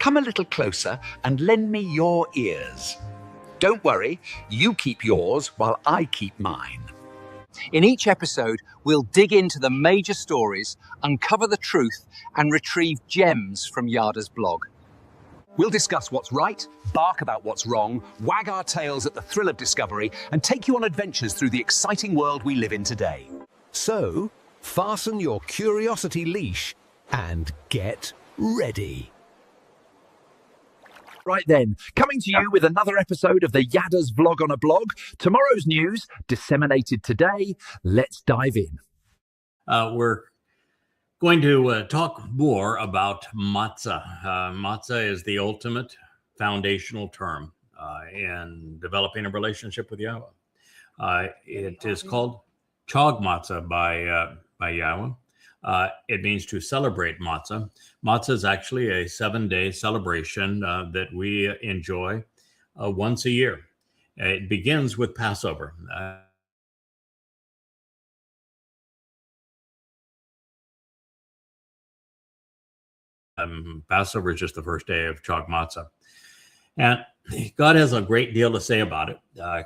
come a little closer and lend me your ears. Don't worry, you keep yours while I keep mine. In each episode, we'll dig into the major stories, uncover the truth, and retrieve gems from Yahowah's blog. We'll discuss what's right, bark about what's wrong, wag our tails at the thrill of discovery, and take you on adventures through the exciting world we live in today. So, fasten your curiosity leash and get ready. Right then, coming to you with another episode of the Yahowah's Vlog on a Blog. Tomorrow's news, disseminated today. Let's dive in. We're going to talk more about Matsah. Matsah is the ultimate foundational term in developing a relationship with Yahowah. It is called Chag Matsah by Yahowah. It means to celebrate Matzah. Matzah is actually a 7-day celebration that we enjoy once a year. It begins with Passover. Passover is just the first day of Chag Matzah. And God has a great deal to say about it.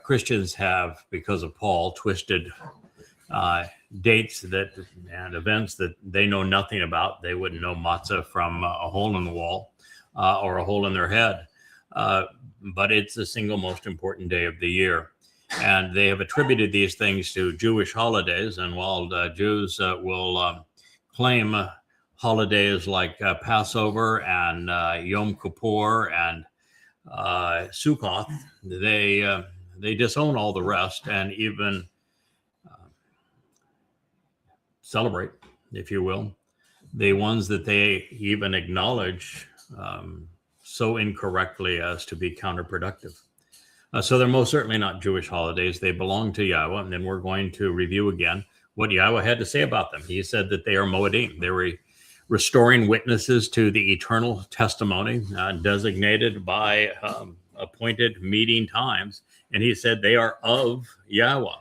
Christians have, because of Paul, twisted dates and events that they know nothing about. They wouldn't know matzah from a hole in the wall or a hole in their head. But it's the single most important day of the year. And they have attributed these things to Jewish holidays. And while Jews will claim holidays like Passover and Yom Kippur and Sukkoth, they disown all the rest and even celebrate, if you will, the ones that they even acknowledge so incorrectly as to be counterproductive. So they're most certainly not Jewish holidays. They belong to Yahowah, and then we're going to review again what Yahowah had to say about them. He said that they are Mow'ed. They were restoring witnesses to the eternal testimony designated by appointed meeting times. And he said they are of Yahowah.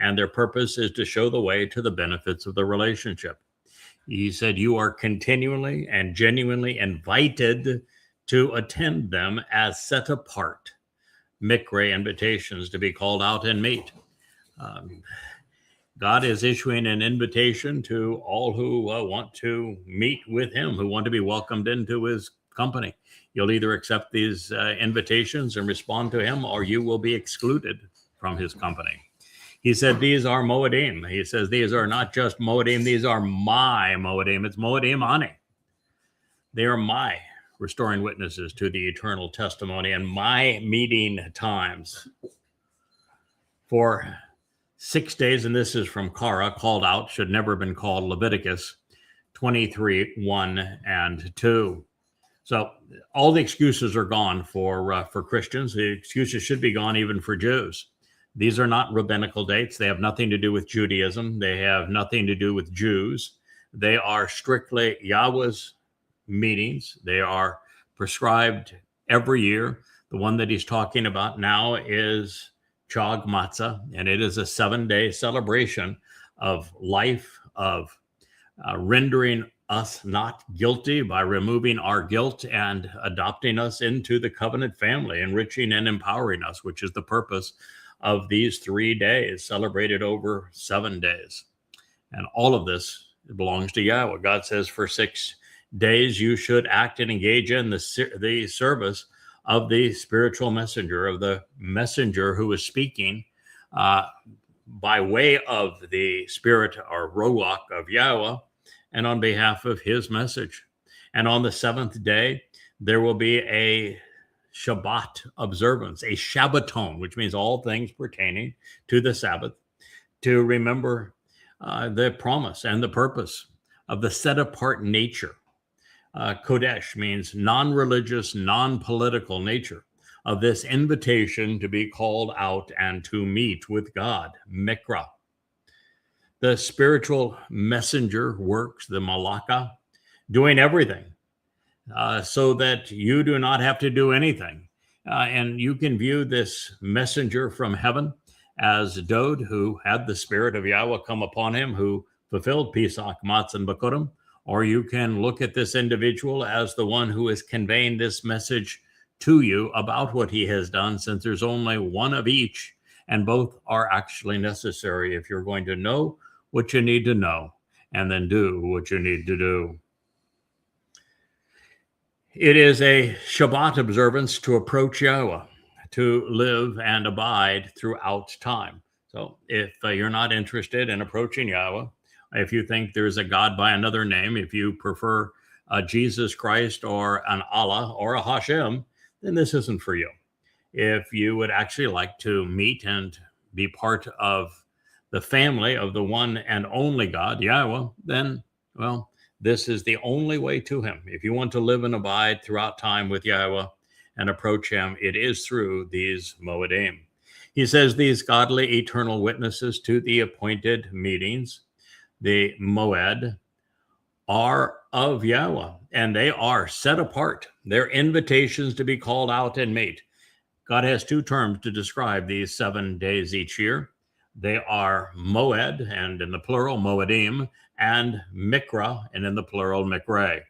And their purpose is to show the way to the benefits of the relationship. He said, you are continually and genuinely invited to attend them as set apart mikre invitations to be called out and meet. God is issuing an invitation to all who want to meet with him, who want to be welcomed into his company. You'll either accept these invitations and respond to him, or you will be excluded from his company. He said, these are Moedim. He says, these are not just Moedim, these are my Moedim. It's Moedim Ani. They are my restoring witnesses to the eternal testimony and my meeting times. For 6 days, and this is from Kara, called out, should never have been called, Leviticus 23, 1 and 2. So all the excuses are gone for Christians. The excuses should be gone even for Jews. These are not rabbinical dates. They have nothing to do with Judaism. They have nothing to do with Jews. They are strictly Yahowah's meetings. They are prescribed every year. The one that he's talking about now is Chag Matzah, and it is a 7-day celebration of life, of rendering us not guilty by removing our guilt and adopting us into the covenant family, enriching and empowering us, which is the purpose of these 3 days, celebrated over 7 days. And all of this belongs to Yahowah. God says for 6 days you should act and engage in the service of the spiritual messenger, of the messenger who is speaking by way of the spirit or ruach of Yahowah and on behalf of his message. And on the 7th day, there will be a Shabbat observance, a Shabbaton, which means all things pertaining to the Sabbath, to remember the promise and the purpose of the set-apart nature. Kodesh means non-religious, non-political nature of this invitation to be called out and to meet with God, Mikra. The spiritual messenger works, the Malaka, doing everything so that you do not have to do anything. And you can view this messenger from heaven as Dowd, who had the spirit of Yahowah come upon him, who fulfilled Pesach, Matzah, and Bikurim, or you can look at this individual as the one who is conveying this message to you about what he has done, since there's only one of each, and both are actually necessary if you're going to know what you need to know and then do what you need to do. It is a Shabbat observance to approach Yahowah, to live and abide throughout time. So if you're not interested in approaching Yahowah, if you think there's a God by another name, if you prefer Jesus Christ or an Allah or a Hashem, then this isn't for you. If you would actually like to meet and be part of the family of the one and only God, Yahowah, then, well, this is the only way to him. If you want to live and abide throughout time with Yahowah and approach him, it is through these Mow'ed. He says these godly eternal witnesses to the appointed meetings, the Mow'ed, are of Yahowah, and they are set apart. They're invitations to be called out and meet. God has two terms to describe these 7 days each year. They are Mow'ed, and in the plural, Moedim, and Mikra, and in the plural, Mikre.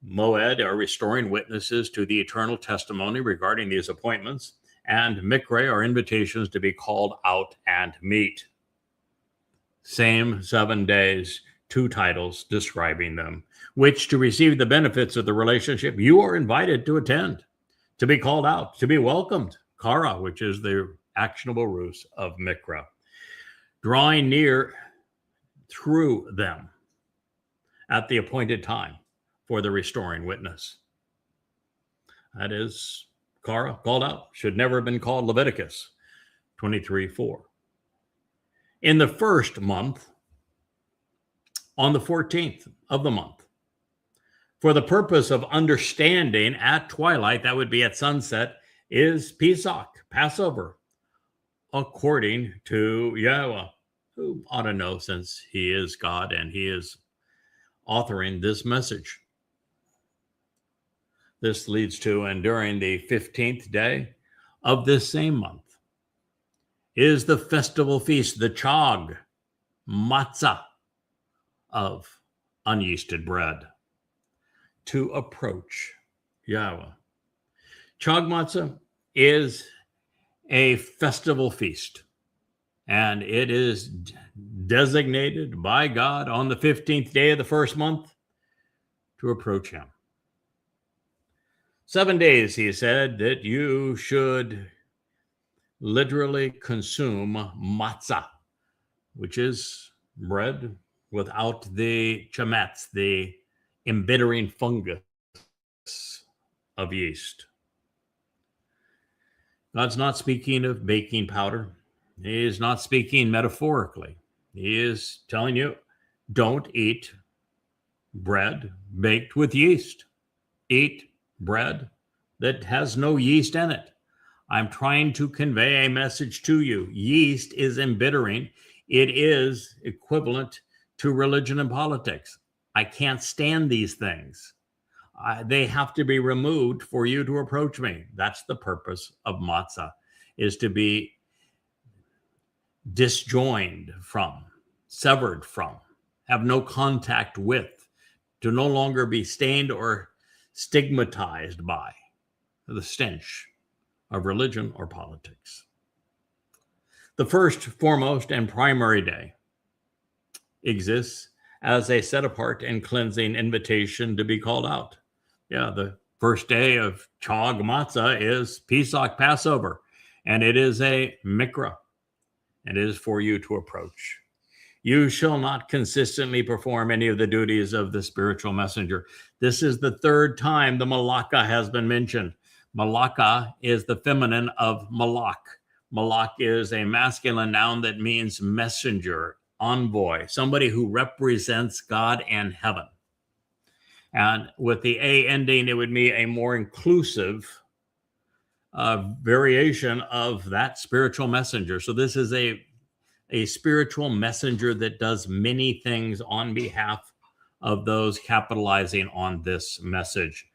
Mow'ed are restoring witnesses to the eternal testimony regarding these appointments, and Mikre are invitations to be called out and meet. Same 7 days, two titles describing them, which to receive the benefits of the relationship, you are invited to attend, to be called out, to be welcomed. Kara, which is the actionable ruse of Mikra. Drawing near through them at the appointed time for the restoring witness. That is Kara, called out, should never have been called Leviticus 23:4. In the first month, on the 14th of the month, for the purpose of understanding at twilight, that would be at sunset, is Pesach, Passover, according to Yahowah, who ought to know since he is God and he is authoring this message. This leads to, and during the 15th day of this same month, is the festival feast, the Chag, Matsah, of unyeasted bread, to approach Yahowah. Chag Matzah is a festival feast, and it is designated by God on the 15th day of the first month to approach him. 7 days, he said, that you should literally consume matzah, which is bread without the chametz, the embittering fungus of yeast. God's not speaking of baking powder. He is not speaking metaphorically. He is telling you, don't eat bread baked with yeast. Eat bread that has no yeast in it. I'm trying to convey a message to you. Yeast is embittering. It is equivalent to religion and politics. I can't stand these things. They have to be removed for you to approach me. That's the purpose of matzah, is to be disjoined from, severed from, have no contact with, to no longer be stained or stigmatized by the stench of religion or politics. The first, foremost, and primary day exists as a set apart and cleansing invitation to be called out. Yeah, the first day of Chag Matzah is Pesach, Passover, and it is a mikra. It is for you to approach. You shall not consistently perform any of the duties of the spiritual messenger. This is the third time the malaka has been mentioned. Malaka is the feminine of malak. Malak is a masculine noun that means messenger, envoy, somebody who represents God and heaven. And with the A ending, it would be a more inclusive variation of that spiritual messenger. So this is a spiritual messenger that does many things on behalf of those capitalizing on this message.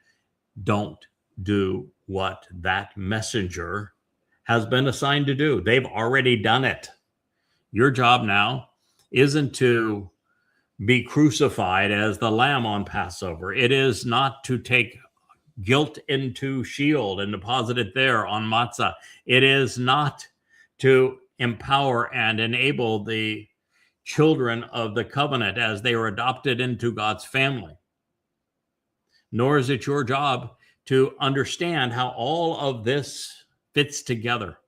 Don't do what that messenger has been assigned to do. They've already done it. Your job now isn't to be crucified as the lamb on Passover. It is not to take guilt into Sheol and deposit it there on Matsah. It is not to empower and enable the children of the covenant as they are adopted into God's family. Nor is it your job to understand how all of this fits together,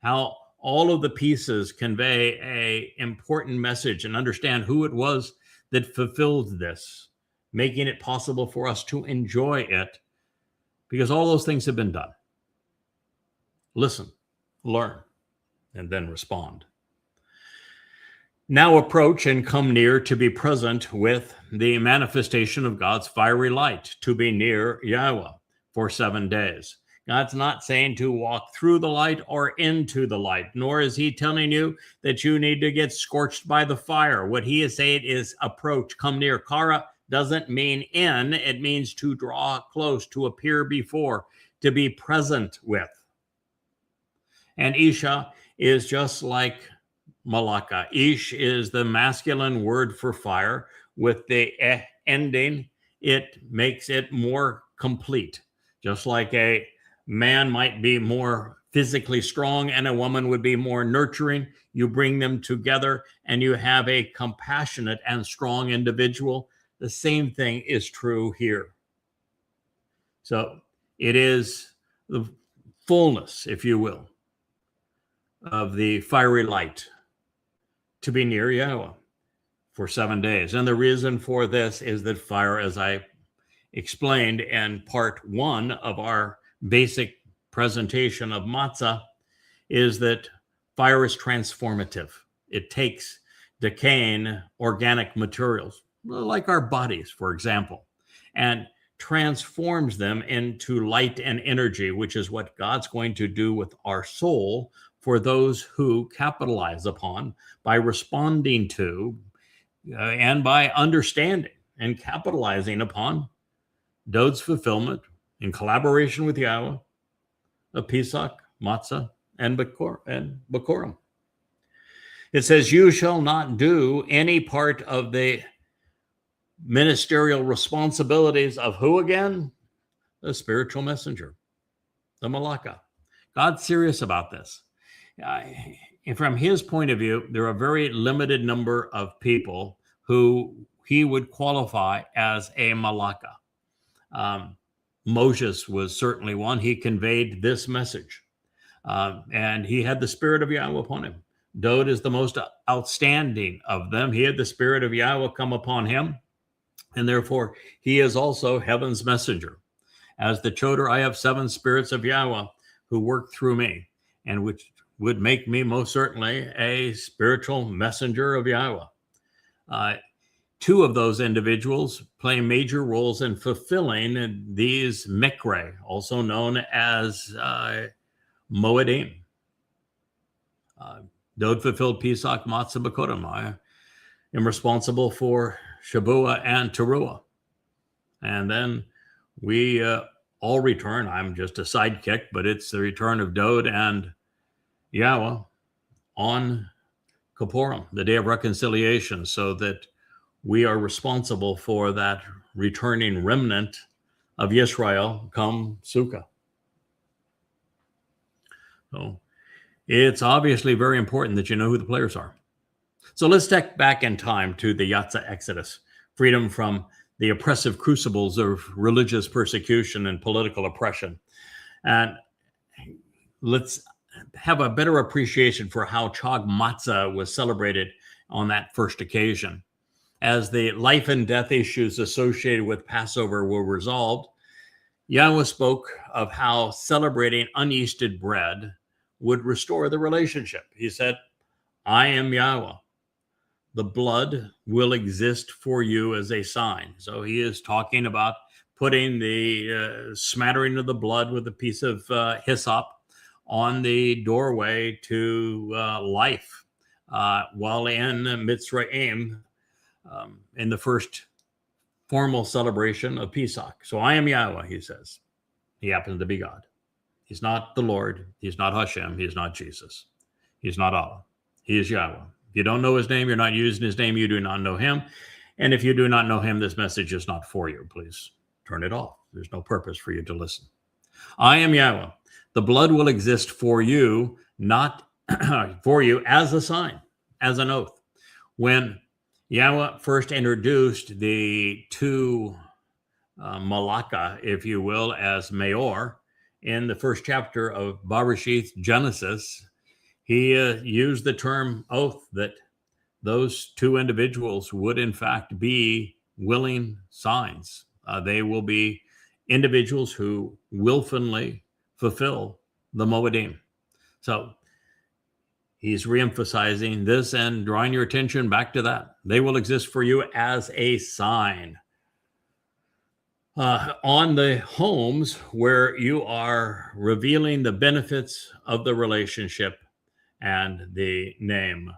how all of the pieces convey an important message, and understand who it was that fulfilled this, making it possible for us to enjoy it, because all those things have been done. Listen, learn, and then respond. Now approach and come near to be present with the manifestation of God's fiery light, to be near Yahowah for 7 days. God's not saying to walk through the light or into the light, nor is he telling you that you need to get scorched by the fire. What he is saying is approach, come near. Kara doesn't mean in, it means to draw close, to appear before, to be present with. And Isha is just like Malaka. Ish is the masculine word for fire. With the ending, it makes it more complete. Just like a man might be more physically strong and a woman would be more nurturing, you bring them together and you have a compassionate and strong individual. The same thing is true here. So it is the fullness, if you will, of the fiery light to be near Yahowah for 7 days. And the reason for this is that fire, as I explained in part 1 of our basic presentation of Matzah, is that fire is transformative. It takes decaying organic materials, like our bodies, for example, and transforms them into light and energy, which is what God's going to do with our soul for those who capitalize upon by responding to and by understanding and capitalizing upon Dowd's fulfillment in collaboration with Yahowah of Pesach, Matzah, and Bakurim. It says, you shall not do any part of the ministerial responsibilities of who again? The spiritual messenger, the Malaka. God's serious about this. And from his point of view, there are a very limited number of people who he would qualify as a Malaka. Moses was certainly one. He conveyed this message, and he had the spirit of Yahowah upon him. Dowd is the most outstanding of them. He had the spirit of Yahowah come upon him, and therefore he is also heaven's messenger. As the Towrah, I have 7 spirits of Yahowah who work through me, and which would make me most certainly a spiritual messenger of Yahowah. 2 of those individuals play major roles in fulfilling these mikre, also known as Mow'ed. Dowd fulfilled Pesach, Matzah, Bakurim. I am responsible for Shabbat and Towrah. And then we all return. I'm just a sidekick, but it's the return of Dowd and Yahowah on Kippurim, the day of reconciliation, so that we are responsible for that returning remnant of Yisrael come Sukkah. So it's obviously very important that you know who the players are. So let's step back in time to the Yatzah Exodus, freedom from the oppressive crucibles of religious persecution and political oppression. And let's have a better appreciation for how Chag Matzah was celebrated on that first occasion. As the life and death issues associated with Passover were resolved, Yahowah spoke of how celebrating unyeasted bread would restore the relationship. He said, I am Yahowah. The blood will exist for you as a sign. So he is talking about putting the smattering of the blood with a piece of hyssop on the doorway to life while in Mitzrayim, in the first formal celebration of Pesach. So I am Yahowah, he says. He happens to be God. He's not the Lord. He's not Hashem. He's not Jesus. He's not Allah. He is Yahowah. If you don't know his name, you're not using his name, you do not know him. And if you do not know him, this message is not for you. Please turn it off. There's no purpose for you to listen. I am Yahowah. The blood will exist for you, not for you, as a sign, as an oath. When Yahowah first introduced the two Malaka, if you will, as Maor, in the first chapter of Bereshith, Genesis, he used the term oath, that those two individuals would in fact be willing signs. They will be individuals who willfully fulfill the Mow'ed. So he's reemphasizing this and drawing your attention back to that. They will exist for you as a sign. On the homes where you are revealing the benefits of the relationship and the name.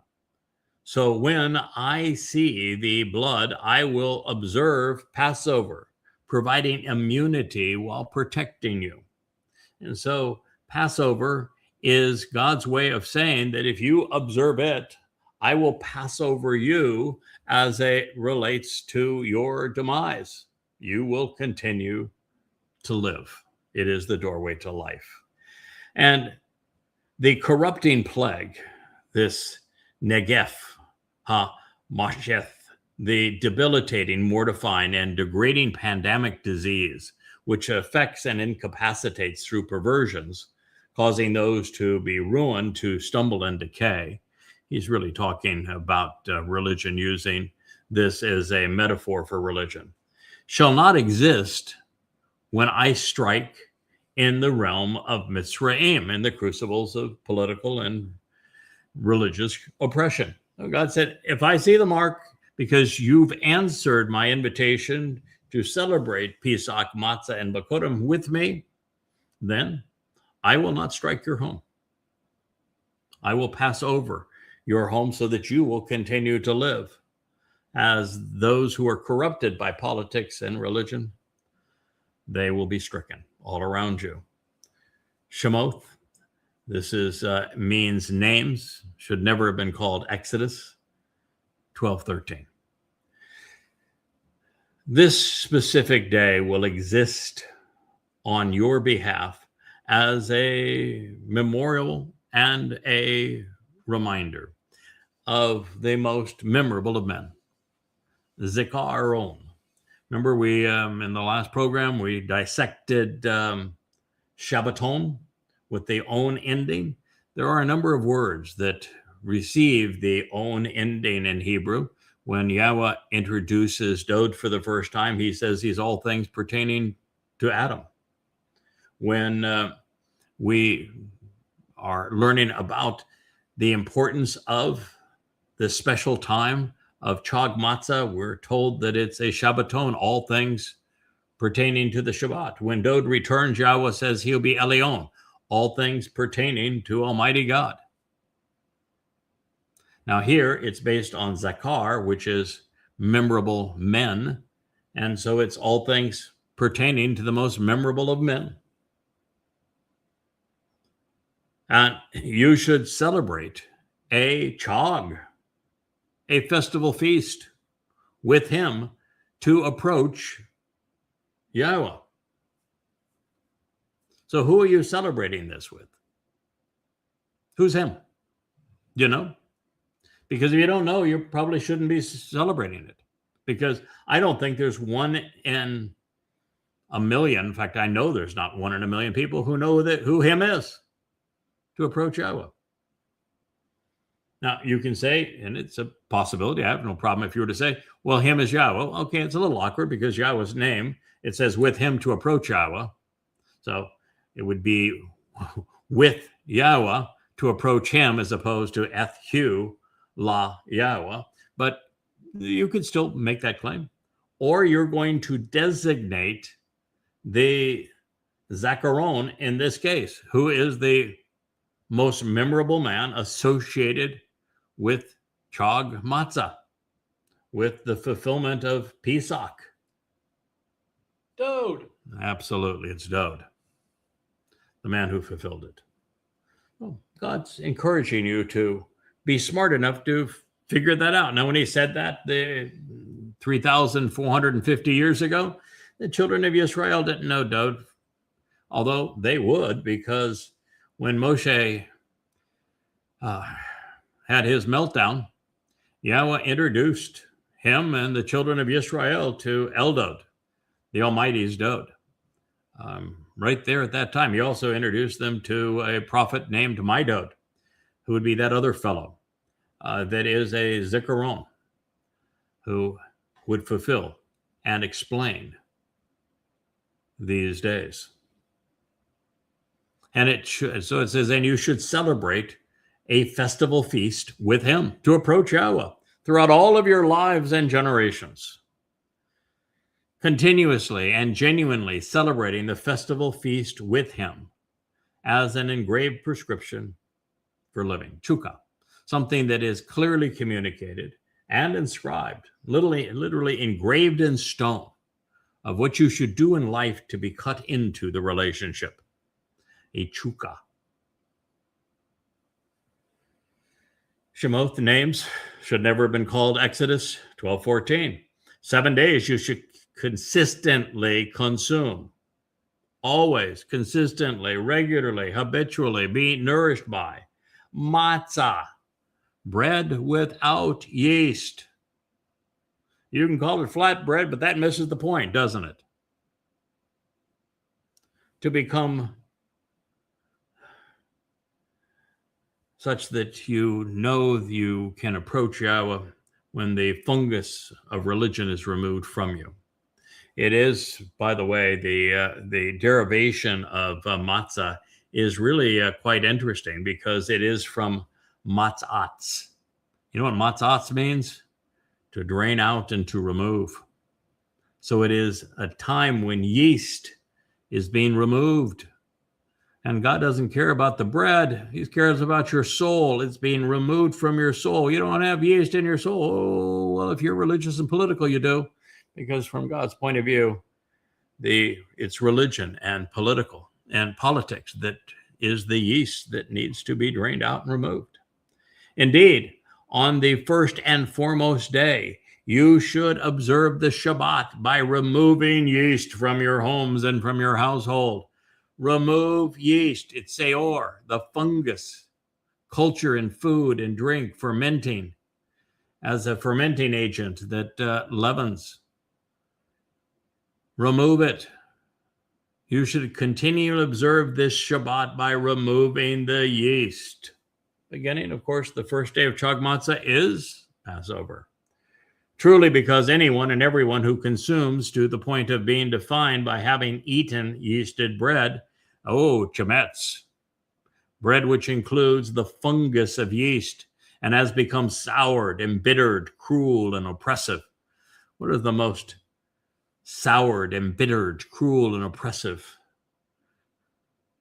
So when I see the blood, I will observe Passover, providing immunity while protecting you. And so Passover is God's way of saying that if you observe it, I will pass over you as it relates to your demise. You will continue to live. It is the doorway to life. And the corrupting plague, this negef, masheth, the debilitating, mortifying, and degrading pandemic disease, which affects and incapacitates through perversions, causing those to be ruined, to stumble and decay. He's really talking about religion, using this as a metaphor for religion. Shall not exist when I strike in the realm of Mitzrayim, in the crucibles of political and religious oppression. So God said, if I see the mark, because you've answered my invitation to celebrate Pesach, Matsah, and Bakorim with me, then I will not strike your home. I will pass over your home so that you will continue to live. As those who are corrupted by politics and religion, they will be stricken all around you. Shemoth, this is means names, should never have been called Exodus 12:13. This specific day will exist on your behalf as a memorial and a reminder of the most memorable of men, Zikaron. Remember, we in the last program we dissected Shabbaton with the own ending. There are a number of words that receive the own ending in Hebrew. When Yahowah introduces Dowd for the first time, he says he's all things pertaining to Adam. When we are learning about the importance of this special time of Chag Matzah, we're told that it's a Shabbaton, all things pertaining to the Shabbat. When Dowd returns, Yahowah says he'll be Elion, all things pertaining to Almighty God. Now here it's based on Zakar, which is memorable men. And so it's all things pertaining to the most memorable of men. And you should celebrate a Chag, a festival feast with him to approach Yahowah. So who are you celebrating this with? Who's him? You know? Because if you don't know, you probably shouldn't be celebrating it. Because I don't think there's one in a million. In fact, I know there's not one in a million people who know who him is to approach Yahowah. Now, you can say, and it's a possibility, I have no problem if you were to say, well, him is Yahowah. Okay, it's a little awkward because Yahowah's name, it says with him to approach Yahowah. So it would be with Yahowah to approach him as opposed to Eth-Hu La Yahowah. But you could still make that claim. Or you're going to designate the Zakaron in this case, who is the most memorable man associated with Chag Matzah, with the fulfillment of Pesach. Dowd. Absolutely, it's Dowd, the man who fulfilled it. Well, God's encouraging you to be smart enough to figure that out. Now, when he said that, the 3,450 years ago, the children of Israel didn't know Dowd, although they would, because when Moshe had his meltdown, Yahowah introduced him and the children of Israel to Dowd, the Almighty's Dowd. Right there at that time, he also introduced them to a prophet named Mow'ed, who would be that other fellow that is a Zikaron, who would fulfill and explain these days. And it says, and you should celebrate a festival feast with him to approach Yahowah throughout all of your lives and generations. Continuously and genuinely celebrating the festival feast with him as an engraved prescription for living. Chukah, something that is clearly communicated and inscribed, literally engraved in stone, of what you should do in life to be cut into the relationship. A chukah. Shemot, the names, should never have been called Exodus 12:14. 7 days you should consistently consume. Always, consistently, regularly, habitually be nourished by matzah, bread without yeast. You can call it flat bread, but that misses the point, doesn't it? To become such that you know you can approach Yahowah when the fungus of religion is removed from you. It is, by the way, the derivation of matzah is really quite interesting, because it is from matzahs. You know what matzahs means? To drain out and to remove. So it is a time when yeast is being removed. And God doesn't care about the bread. He cares about your soul. It's being removed from your soul. You don't have yeast in your soul. Oh, well, if you're religious and political, you do. Because from God's point of view, it's religion and political and politics that is the yeast that needs to be drained out and removed. Indeed, on the first and foremost day, you should observe the Shabbat by removing yeast from your homes and from your household. Remove yeast, it's seor, the fungus, culture in food and drink, fermenting as a fermenting agent that leavens. Remove it. You should continue to observe this Shabbat by removing the yeast. Beginning, of course, the first day of Chag Matzah is Passover. Truly, because anyone and everyone who consumes to the point of being defined by having eaten yeasted bread, chametz, bread which includes the fungus of yeast and has become soured, embittered, cruel, and oppressive. What are the most soured, embittered, cruel, and oppressive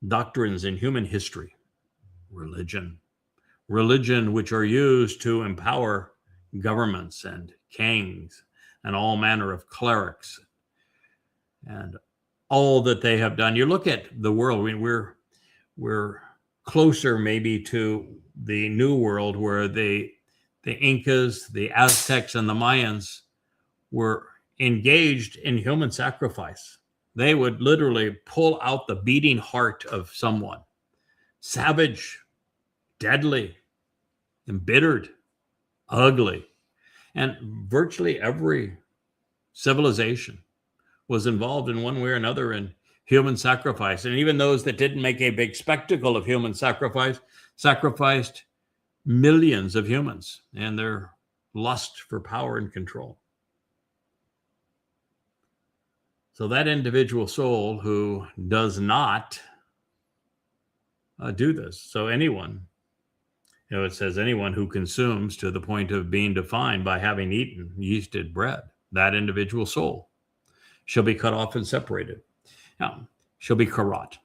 doctrines in human history? Religion. Religion which are used to empower governments and kings and all manner of clerics and all that they have done. You look at the world, we're closer maybe to the New World, where the Incas, the Aztecs, and the Mayans were engaged in human sacrifice. They would literally pull out the beating heart of someone. Savage, deadly, embittered, ugly. And virtually every civilization was involved in one way or another in human sacrifice. And even those that didn't make a big spectacle of human sacrifice sacrificed millions of humans and their lust for power and control. So that individual soul who does not do this. So anyone, it says anyone who consumes to the point of being defined by having eaten yeasted bread, that individual soul shall be cut off and separated. Now, shall be karat.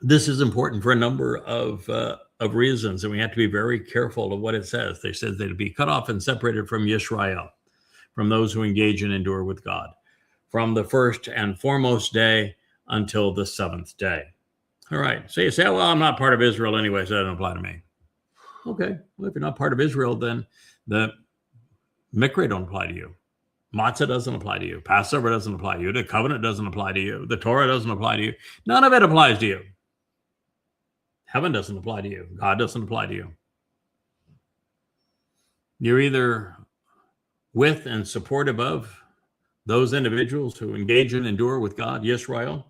This is important for a number of reasons, and we have to be very careful of what it says. They said they'd be cut off and separated from Yisrael, from those who engage and endure with God, from the first and foremost day until the seventh day. All right. So you say, well, I'm not part of Israel anyway, so that doesn't apply to me. Okay. Well, if you're not part of Israel, then the Mikra don't apply to you. Matzah doesn't apply to you. Passover doesn't apply to you. The covenant doesn't apply to you. The Torah doesn't apply to you. None of it applies to you. Heaven doesn't apply to you. God doesn't apply to you. You're either with and supportive of those individuals who engage and endure with God, Yisrael,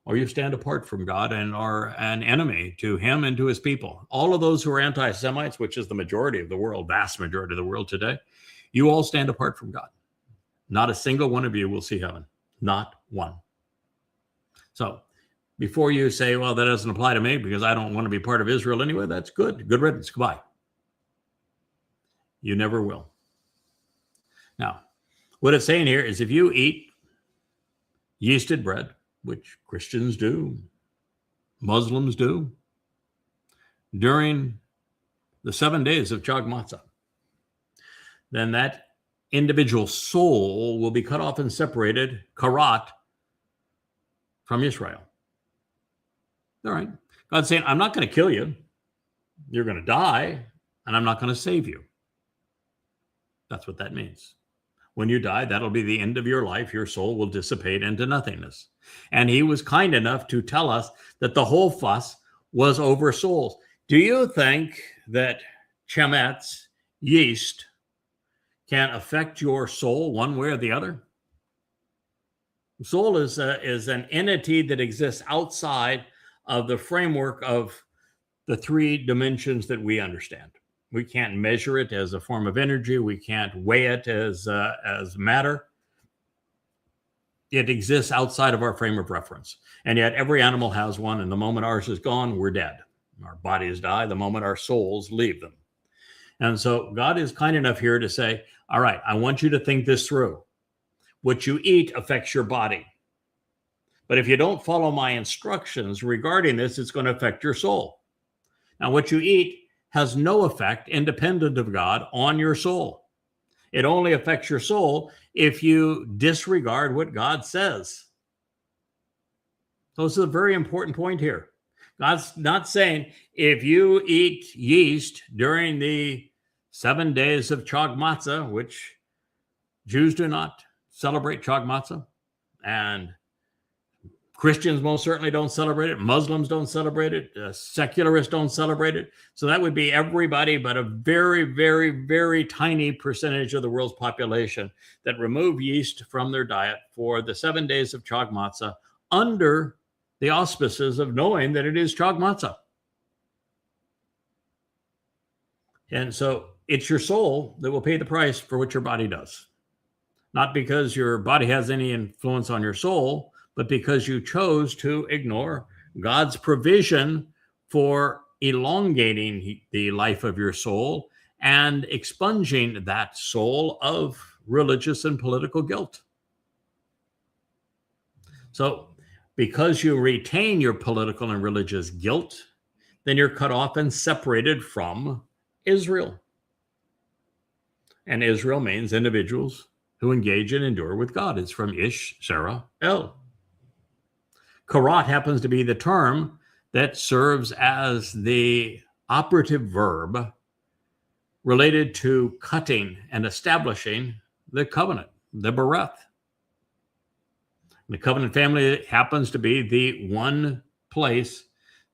or you stand apart from God and are an enemy to him and to his people. All of those who are anti-Semites, which is the majority of the world, vast majority of the world today, you all stand apart from God. Not a single one of you will see heaven. Not one. So before you say, well, that doesn't apply to me because I don't want to be part of Israel anyway, that's good. Good riddance. Goodbye. You never will. Now, what it's saying here is if you eat yeasted bread, which Christians do, Muslims do, during the 7 days of Chag Matzah, then that individual soul will be cut off and separated, karat, from Israel. All right. God's saying, I'm not going to kill you. You're going to die, and I'm not going to save you. That's what that means. When you die, that'll be the end of your life. Your soul will dissipate into nothingness. And he was kind enough to tell us that the whole fuss was over souls. Do you think that chametz, yeast, can affect your soul one way or the other? Soul is an entity that exists outside of the framework of the three dimensions that we understand. We can't measure it as a form of energy. We can't weigh it as matter. It exists outside of our frame of reference. And yet every animal has one. And the moment ours is gone, we're dead. Our bodies die the moment our souls leave them. And so God is kind enough here to say, all right, I want you to think this through. What you eat affects your body. But if you don't follow my instructions regarding this, it's going to affect your soul. Now, what you eat has no effect independent of God on your soul. It only affects your soul if you disregard what God says. So this is a very important point here. God's not saying if you eat yeast during the 7 days of Chag Matzah, which Jews do not celebrate Chag Matzah, and Christians most certainly don't celebrate it. Muslims don't celebrate it. Secularists don't celebrate it. So that would be everybody but a very, very, very tiny percentage of the world's population that remove yeast from their diet for the 7 days of Chag Matzah under the auspices of knowing that it is Chag Matzah. And so it's your soul that will pay the price for what your body does. Not because your body has any influence on your soul, but because you chose to ignore God's provision for elongating the life of your soul and expunging that soul of religious and political guilt. So because you retain your political and religious guilt, then you're cut off and separated from Israel. And Israel means individuals who engage and endure with God. It's from Ish, Sarah, El. Karat happens to be the term that serves as the operative verb related to cutting and establishing the covenant, the bereth. The covenant family happens to be the one place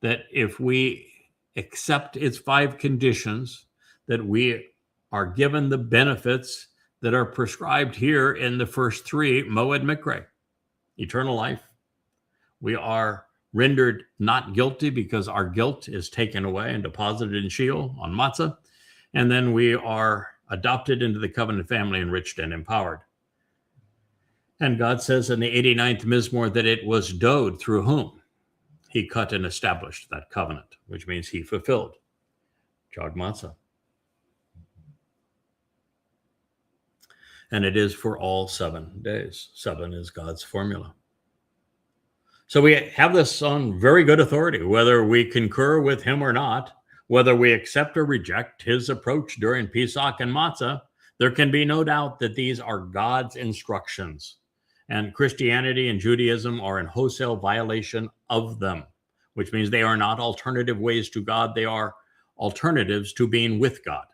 that if we accept its 5 conditions, that we are given the benefits that are prescribed here in the first 3, Mow'ed Mikre, eternal life. We are rendered not guilty because our guilt is taken away and deposited in Sheol on Matzah. And then we are adopted into the covenant family, enriched and empowered. And God says in the 89th Mizmor that it was Dowd through whom he cut and established that covenant, which means he fulfilled Chag Matzah. And it is for all 7 days. 7 is God's formula. So we have this on very good authority, whether we concur with him or not, whether we accept or reject his approach during Pesach and Matzah, there can be no doubt that these are God's instructions. And Christianity and Judaism are in wholesale violation of them, which means they are not alternative ways to God. They are alternatives to being with God.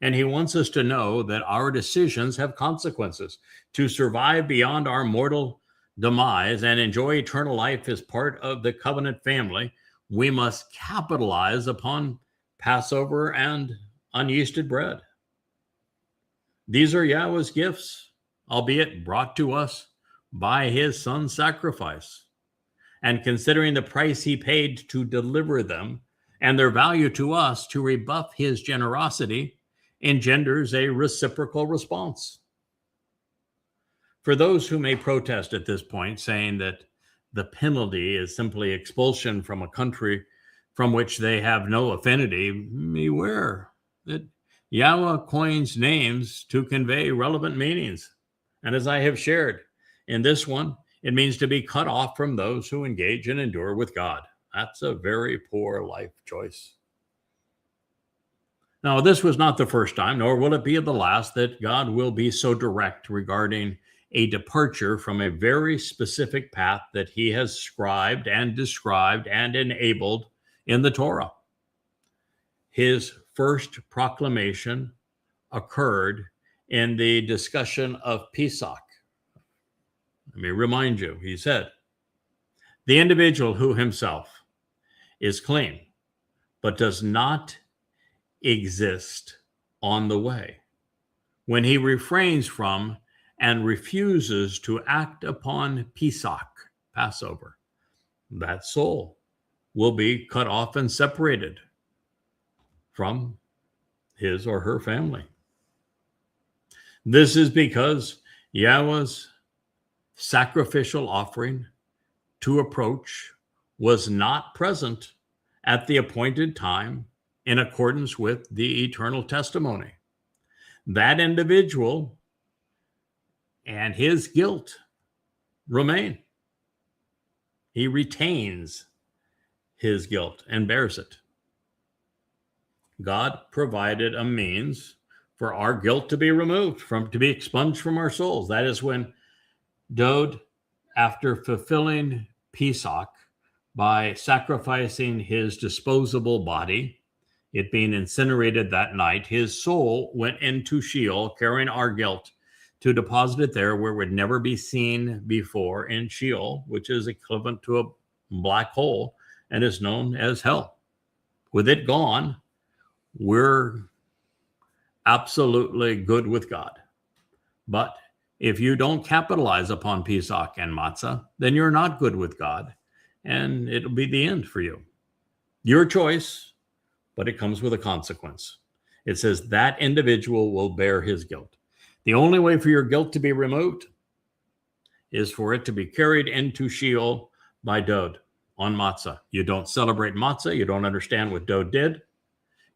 And he wants us to know that our decisions have consequences. To survive beyond our mortal demise and enjoy eternal life as part of the covenant family, we must capitalize upon Passover and unyeasted bread. These are Yahweh's gifts, albeit brought to us by his son's sacrifice. And considering the price he paid to deliver them and their value to us to rebuff his generosity, engenders a reciprocal response. For those who may protest at this point, saying that the penalty is simply expulsion from a country from which they have no affinity, beware that Yahweh coins names to convey relevant meanings. And as I have shared in this one, it means to be cut off from those who engage and endure with God. That's a very poor life choice. Now, this was not the first time, nor will it be the last, that God will be so direct regarding a departure from a very specific path that he has scribed and described and enabled in the Torah. His first proclamation occurred in the discussion of Pesach. Let me remind you, he said, the individual who himself is clean, but does not exist on the way, when he refrains from and refuses to act upon Pesach, Passover, that soul will be cut off and separated from his or her family. This is because Yahweh's sacrificial offering to approach was not present at the appointed time in accordance with the eternal testimony. That individual and his guilt remain. He retains his guilt and bears it. God provided a means for our guilt to be removed, to be expunged from our souls. That is when Dowd, after fulfilling Pesach by sacrificing his disposable body, it being incinerated that night, his soul went into Sheol, carrying our guilt, to deposit it there where it would never be seen before in Sheol, which is equivalent to a black hole and is known as hell. With it gone, we're absolutely good with God. But if you don't capitalize upon Pesach and Matsah, then you're not good with God, and it'll be the end for you. Your choice, but it comes with a consequence. It says that individual will bear his guilt. The only way for your guilt to be removed is for it to be carried into Sheol by Dowd on Matsah. You don't celebrate Matsah. You don't understand what Dowd did.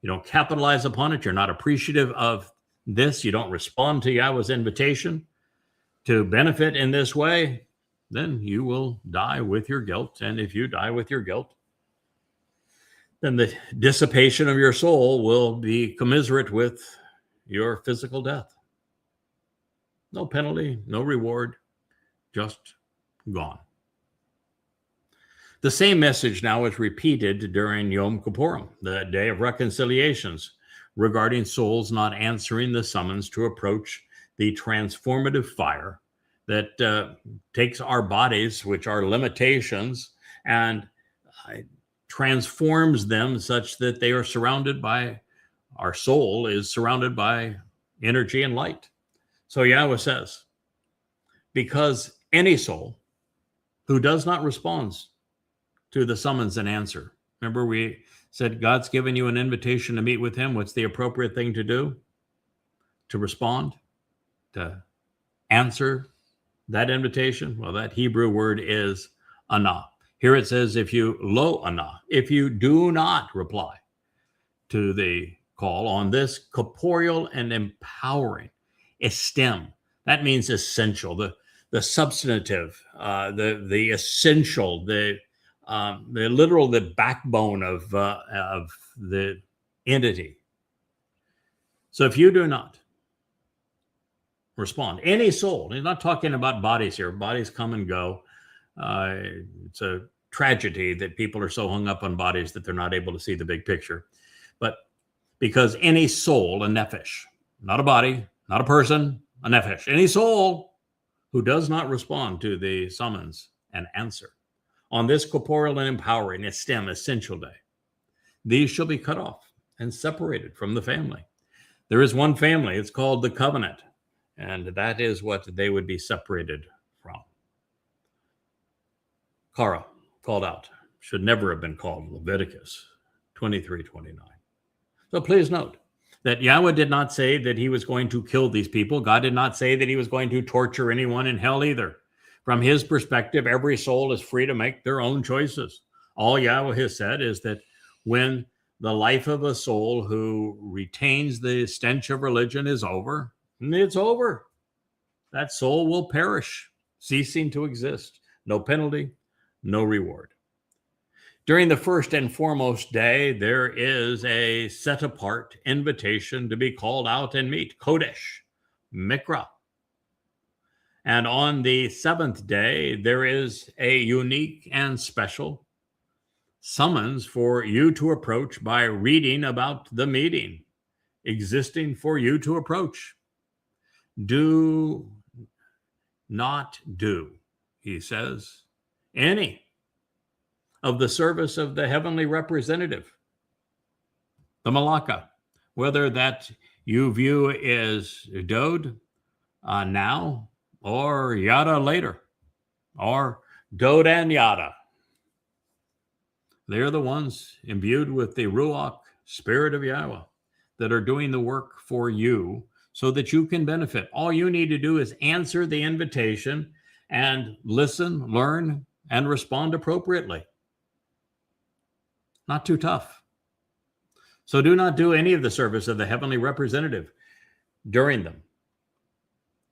You don't capitalize upon it. You're not appreciative of this. You don't respond to Yahweh's invitation to benefit in this way. Then you will die with your guilt. And if you die with your guilt, then the dissipation of your soul will be commiserate with your physical death. No penalty, no reward, just gone. The same message now is repeated during Yom Kippurim, the Day of Reconciliations, regarding souls not answering the summons to approach the transformative fire that takes our bodies, which are limitations, and transforms them such that they are surrounded by, our soul is surrounded by energy and light. So Yahweh says, because any soul who does not respond to the summons and answer, remember we said God's given you an invitation to meet with him. What's the appropriate thing to do? To respond, to answer that invitation? Well, that Hebrew word is anah. Here it says, if you lo anah, if you do not reply to the call on this corporeal and empowering estem, that means essential, the substantive, the essential, the literal, the backbone of the entity. So if you do not respond, any soul, he's not talking about bodies here. Bodies come and go. It's a tragedy that people are so hung up on bodies that they're not able to see the big picture. But Because any soul, a nephesh, not a body, not a person, a nephesh, any soul who does not respond to the summons and answer on this corporeal and empowering, essential day, these shall be cut off and separated from the family. There is one family, it's called the covenant, and that is what they would be separated from. Korah, called out, should never have been called Leviticus 23:29. So please note that Yahweh did not say that he was going to kill these people. God did not say that he was going to torture anyone in hell either. From his perspective, every soul is free to make their own choices. All Yahweh has said is that when the life of a soul who retains the stench of religion is over, it's over. That soul will perish, ceasing to exist. No penalty, no reward. During the first and foremost day, there is a set-apart invitation to be called out and meet, Kodesh, Mikra. And on the seventh day, there is a unique and special summons for you to approach by reading about the meeting existing for you to approach. Do not do, he says, any of the service of the heavenly representative, the Malaka, whether that you view as Dowd now or Yada later, or Dowd and Yada. They're the ones imbued with the Ruach, Spirit of Yahweh, that are doing the work for you so that you can benefit. All you need to do is answer the invitation and listen, learn, and respond appropriately. Not too tough. So do not do any of the service of the heavenly representative during them.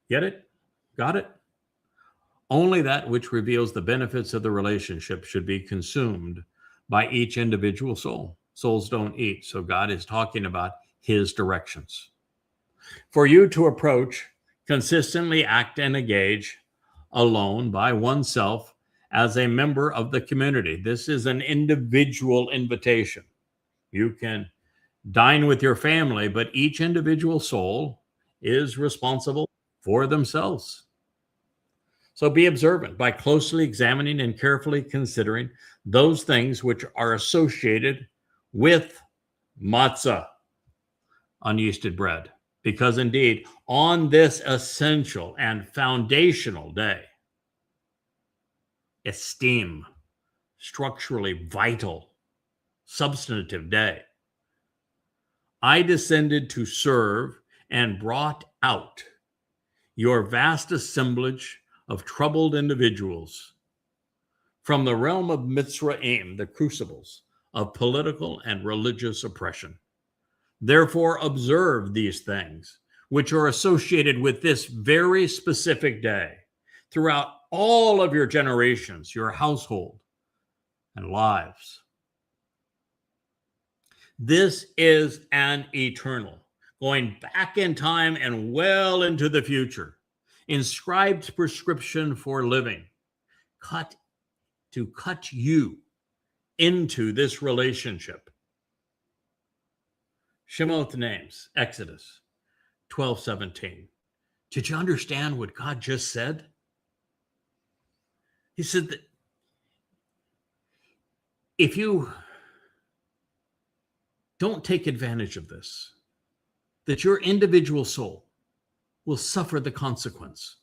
Get it? Got it? Only that which reveals the benefits of the relationship should be consumed by each individual soul. Souls don't eat, so God is talking about his directions. For you to approach, consistently act and engage alone by oneself as a member of the community. This is an individual invitation. You can dine with your family, but each individual soul is responsible for themselves. So be observant by closely examining and carefully considering those things which are associated with matzah, unyeasted bread. Because indeed, on this essential and foundational day, esteem, structurally vital, substantive day, I descended to serve and brought out your vast assemblage of troubled individuals from the realm of Mitzrayim, the crucibles of political and religious oppression. Therefore, observe these things, which are associated with this very specific day throughout all of your generations, your household, and lives. This is an eternal, going back in time and well into the future, inscribed prescription for living, cut you into this relationship. Shemot names, Exodus 12:17. Did you understand what God just said? He said that if you don't take advantage of this, that your individual soul will suffer the consequence.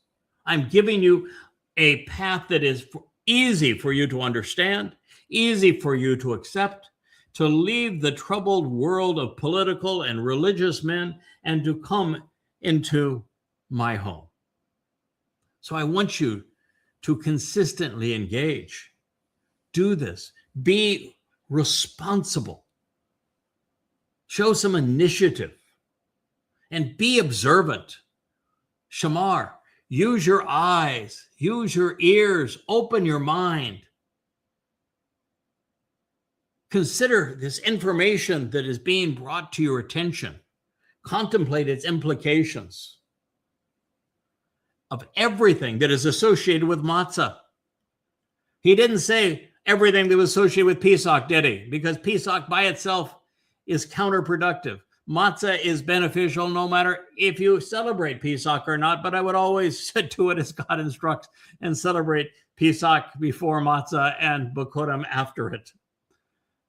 I'm giving you a path that is easy for you to understand, easy for you to accept, to leave the troubled world of political and religious men and to come into my home. So I want you to consistently engage. Do this. Be responsible. Show some initiative and be observant. Shamar, use your eyes, use your ears, open your mind. Consider this information that is being brought to your attention. Contemplate its implications of everything that is associated with matzah. He didn't say everything that was associated with Pesach, did he? Because Pesach by itself is counterproductive. Matzah is beneficial no matter if you celebrate Pesach or not, but I would always do it as God instructs and celebrate Pesach before Matzah and Bokurim after it.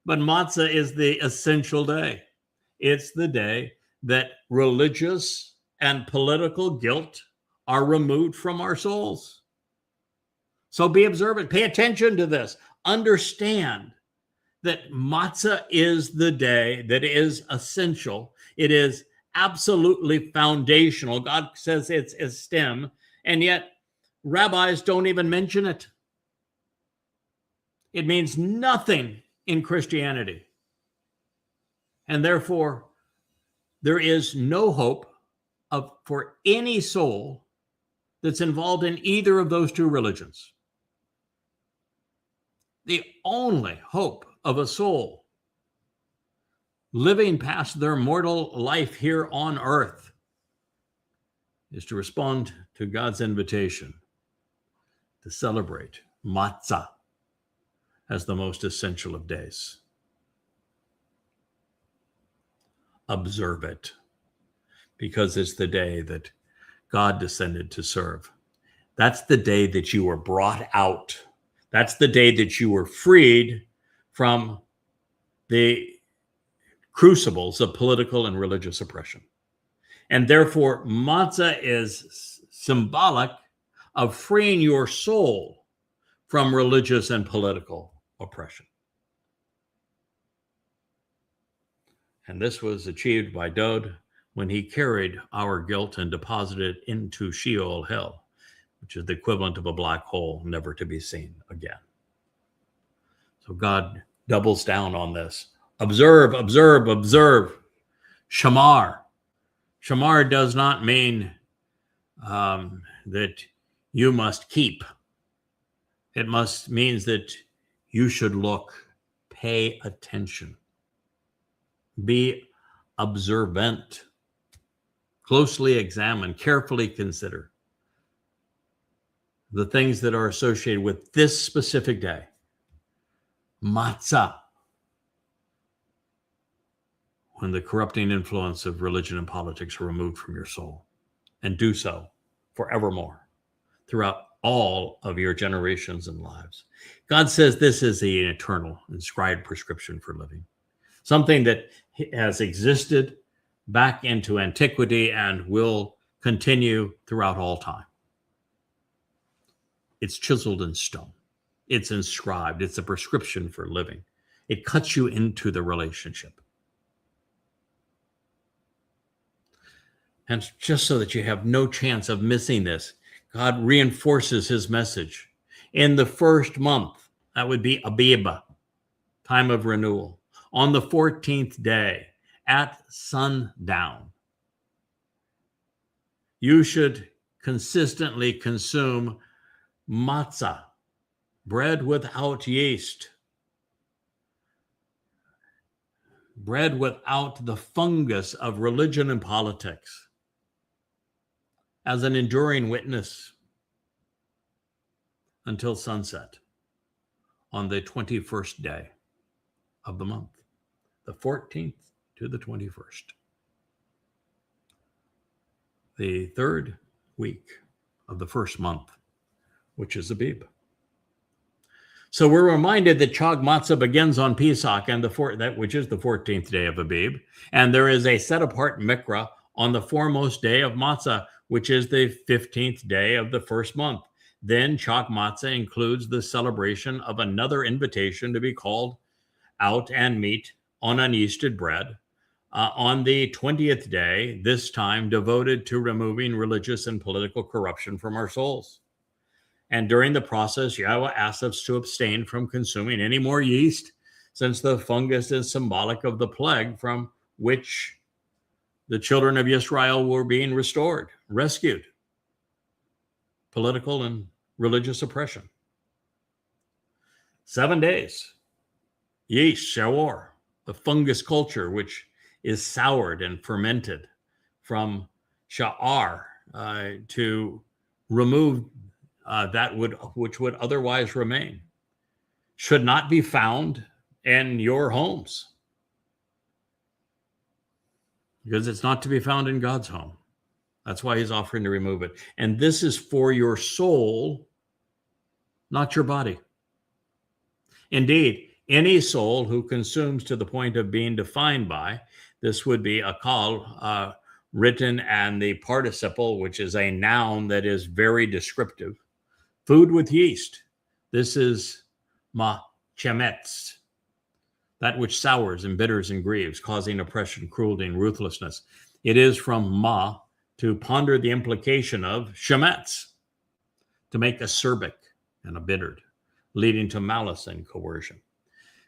But Matzah is the essential day. It's the day that religious and political guilt are removed from our souls. So be observant. Pay attention to this. Understand that Matzah is the day that is essential. It is absolutely foundational. God says it's a stem, and yet rabbis don't even mention it. It means nothing in Christianity. And therefore, there is no hope for any soul that's involved in either of those two religions. The only hope of a soul living past their mortal life here on earth is to respond to God's invitation to celebrate Matzah as the most essential of days. Observe it, because it's the day that God descended to serve. That's the day that you were brought out. That's the day that you were freed from the crucibles of political and religious oppression. And therefore, Matzah is symbolic of freeing your soul from religious and political oppression. And this was achieved by Dowd when he carried our guilt and deposited it into Sheol, hell, which is the equivalent of a black hole, never to be seen again. So God doubles down on this. Observe, observe, observe. Shamar. Shamar does not mean that you must keep. It means that you should look, pay attention, be observant, closely examine, carefully consider the things that are associated with this specific day. Matzah, when the corrupting influence of religion and politics are removed from your soul, and do so forevermore throughout all of your generations and lives. God says this is the eternal inscribed prescription for living, something that has existed back into antiquity and will continue throughout all time. It's chiseled in stone. It's inscribed. It's a prescription for living. It cuts you into the relationship. And just so that you have no chance of missing this, God reinforces his message. In the first month, that would be Abib, time of renewal. On the 14th day, at sundown, you should consistently consume matzah, bread without yeast, bread without the fungus of religion and politics, as an enduring witness until sunset on the 21st day of the month, the 14th to the 21st, the third week of the first month, which is Abib. So we're reminded that Chag Matzah begins on Pesach, and which is the 14th day of Abib, and there is a set-apart mikra on the foremost day of Matzah, which is the 15th day of the first month. Then Chag Matzah includes the celebration of another invitation to be called out and meet on unyeasted bread on the 20th day, this time devoted to removing religious and political corruption from our souls. And during the process, Yahowah asks us to abstain from consuming any more yeast, since the fungus is symbolic of the plague from which the children of Israel were being rescued, political and religious oppression. 7 days, yeast, shawar, the fungus culture, which is soured and fermented from sha'ar to remove which would otherwise remain, should not be found in your homes. because it's not to be found in God's home. That's why he's offering to remove it. And this is for your soul, not your body. Indeed, any soul who consumes to the point of being defined by, this would be a call written and the participle, which is a noun that is very descriptive. Food with yeast. This is chemetz, that which sours, embitters, and grieves, causing oppression, cruelty, and ruthlessness. It is from to ponder the implication of shemetz, to make acerbic and embittered, leading to malice and coercion.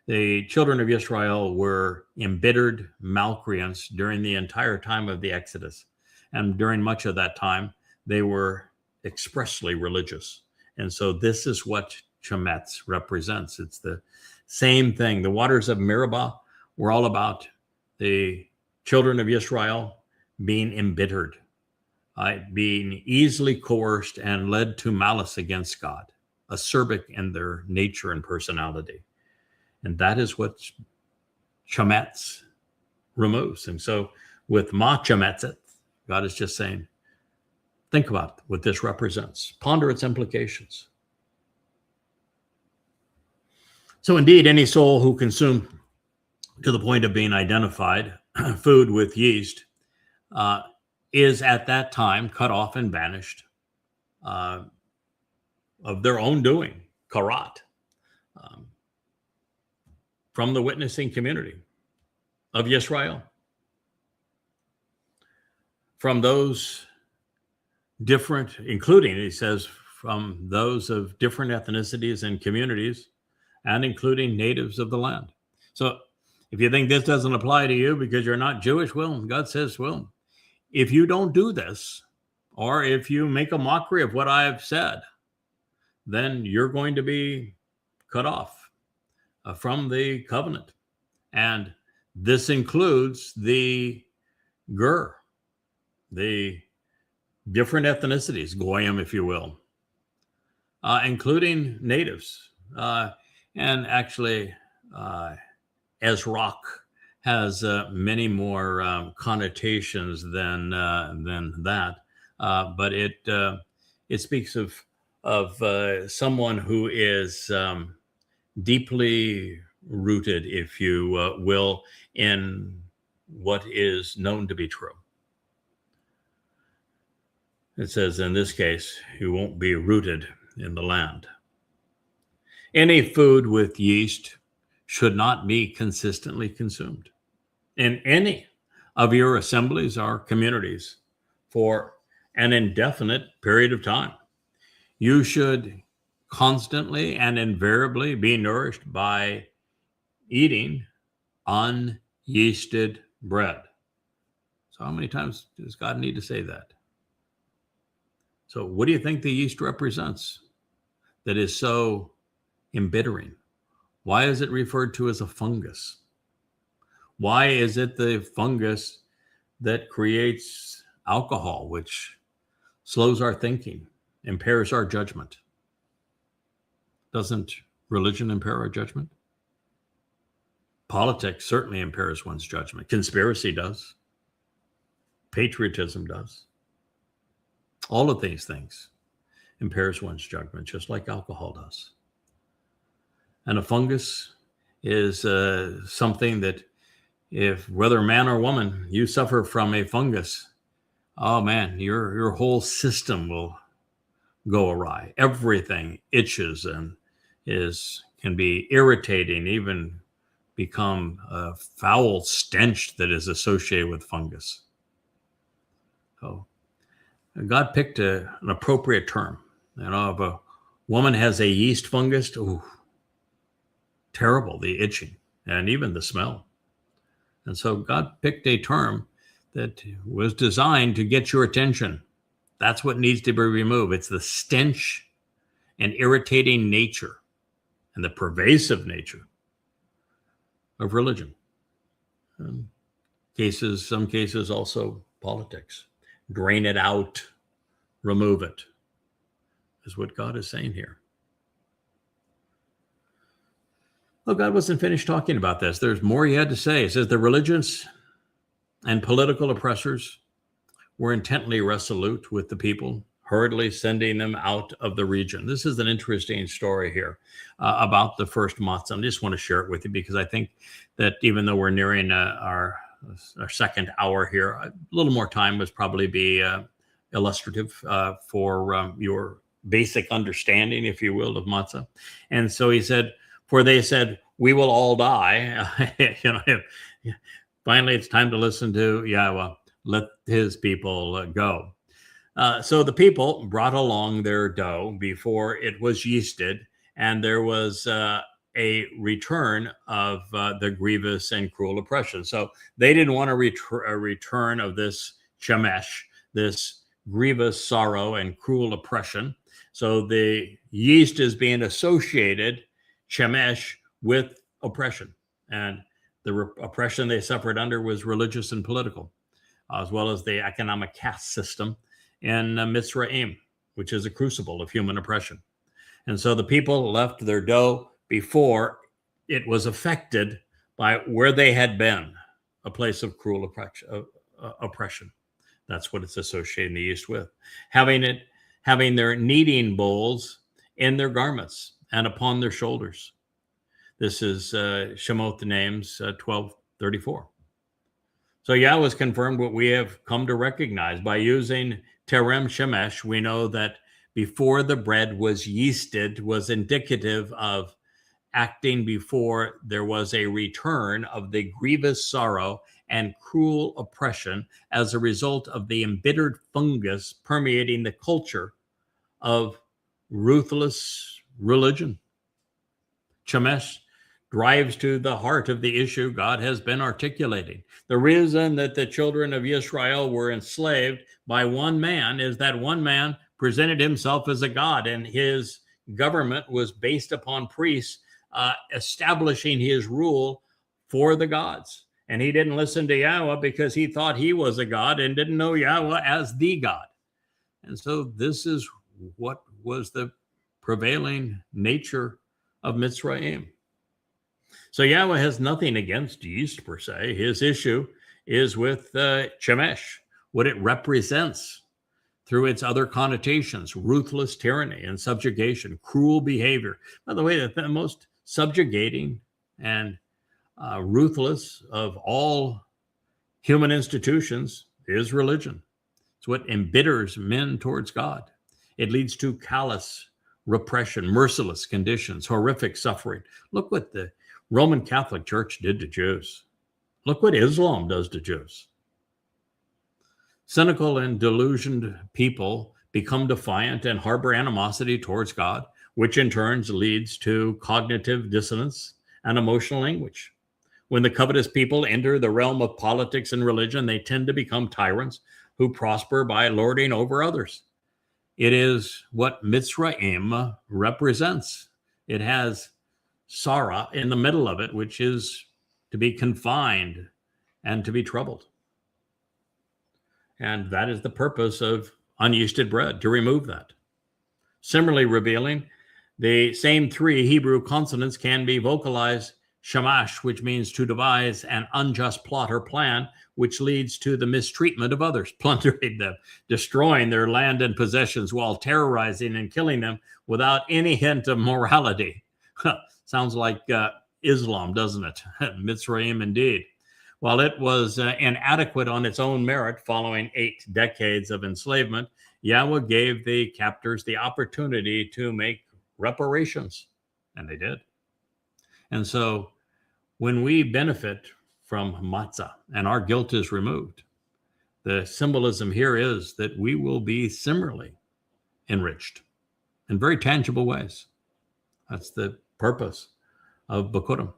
The children of Israel were embittered malcreants during the entire time of the Exodus. And during much of that time, they were expressly religious. And so this is what shemetz represents. It's the same thing. The waters of Meribah were all about the children of Israel being embittered, being easily coerced and led to malice against God, acerbic in their nature and personality. And that is what shemetz removes. And so with chemetzet, God is just saying, think about what this represents. Ponder its implications. So indeed, any soul who consumed to the point of being identified food with yeast is at that time cut off and banished of their own doing, karat, from the witnessing community of Yisrael. From those different, including, he says, from those of different ethnicities and communities, and including natives of the land. So if you think this doesn't apply to you because you're not Jewish, well, God says, well, if you don't do this, or if you make a mockery of what I have said, then you're going to be cut off from the covenant. And this includes the ger, the different ethnicities, goyim, if you will, including natives. And actually, Ezrock has many more connotations than that. But it speaks of someone who is deeply rooted, if you will, in what is known to be true. It says, in this case, who won't be rooted in the land. Any food with yeast should not be consistently consumed in any of your assemblies or communities for an indefinite period of time. You should constantly and invariably be nourished by eating unyeasted bread. So how many times does God need to say that? So what do you think the yeast represents that is so embittering? Why is it referred to as a fungus? Why is it the fungus that creates alcohol, which slows our thinking, impairs our judgment? Doesn't religion impair our judgment? Politics certainly impairs one's judgment. Conspiracy does. Patriotism does. All of these things impairs one's judgment, just like alcohol does. And a fungus is something that, if whether man or woman, you suffer from a fungus, oh man, your whole system will go awry. Everything itches and can be irritating, even become a foul stench that is associated with fungus. So God picked an appropriate term. You know, if a woman has a yeast fungus, ooh, terrible, the itching and even the smell. And so God picked a term that was designed to get your attention. That's what needs to be removed. It's the stench and irritating nature and the pervasive nature of religion. Some cases also politics. Drain it out, remove it, is what God is saying here. Well, God wasn't finished talking about this. There's more he had to say. It says the religious and political oppressors were intently resolute with the people, hurriedly sending them out of the region. This is an interesting story here about the first Matsah. I just want to share it with you because I think that even though we're nearing our second hour here, a little more time would probably be illustrative for your basic understanding, if you will, of Matsah. And so he said, for they said, we will all die. Finally, it's time to listen to Yahowah. Let his people go. So the people brought along their dough before it was yeasted, and there was a return of the grievous and cruel oppression. So they didn't want a return of this shemesh, this grievous sorrow and cruel oppression. So the yeast is being associated, shemesh, with oppression. And the oppression they suffered under was religious and political, as well as the economic caste system in Mitzrayim, which is a crucible of human oppression. And so the people left their dough before it was affected by where they had been, a place of cruel oppression. That's what it's associating the yeast with. Having their kneading bowls in their garments and upon their shoulders. This is Shemot Names 12:34. So Yahweh has confirmed what we have come to recognize. By using terem shemesh, we know that before the bread was yeasted was indicative of acting before there was a return of the grievous sorrow and cruel oppression as a result of the embittered fungus permeating the culture of ruthless religion. Shemesh drives to the heart of the issue God has been articulating. The reason that the children of Israel were enslaved by one man is that one man presented himself as a god, and his government was based upon priests establishing his rule for the gods. And he didn't listen to Yahweh because he thought he was a god and didn't know Yahweh as the God. And so this is what was the prevailing nature of Mitzrayim. So Yahweh has nothing against yeast per se. His issue is with shemesh, what it represents through its other connotations: ruthless tyranny and subjugation, cruel behavior. By the way, the most subjugating and ruthless of all human institutions is religion. It's what embitters men towards God. It leads to callous repression, merciless conditions, horrific suffering. Look what the Roman Catholic Church did to Jews. Look what Islam does to Jews. Cynical and delusioned people become defiant and harbor animosity towards God, which in turn leads to cognitive dissonance and emotional anguish. When the covetous people enter the realm of politics and religion, they tend to become tyrants who prosper by lording over others. It is what Mitzrayim represents. It has Sarah in the middle of it, which is to be confined and to be troubled. And that is the purpose of unyeasted bread, to remove that. Similarly revealing, the same three Hebrew consonants can be vocalized: shamash, which means to devise an unjust plot or plan, which leads to the mistreatment of others, plundering them, destroying their land and possessions while terrorizing and killing them without any hint of morality. Sounds like Islam, doesn't it? Mitzrayim indeed. While it was inadequate on its own merit following 8 decades of enslavement, Yahweh gave the captors the opportunity to make reparations, and they did. And so when we benefit from Matsah and our guilt is removed, the symbolism here is that we will be similarly enriched in very tangible ways. That's the purpose of Bikurim.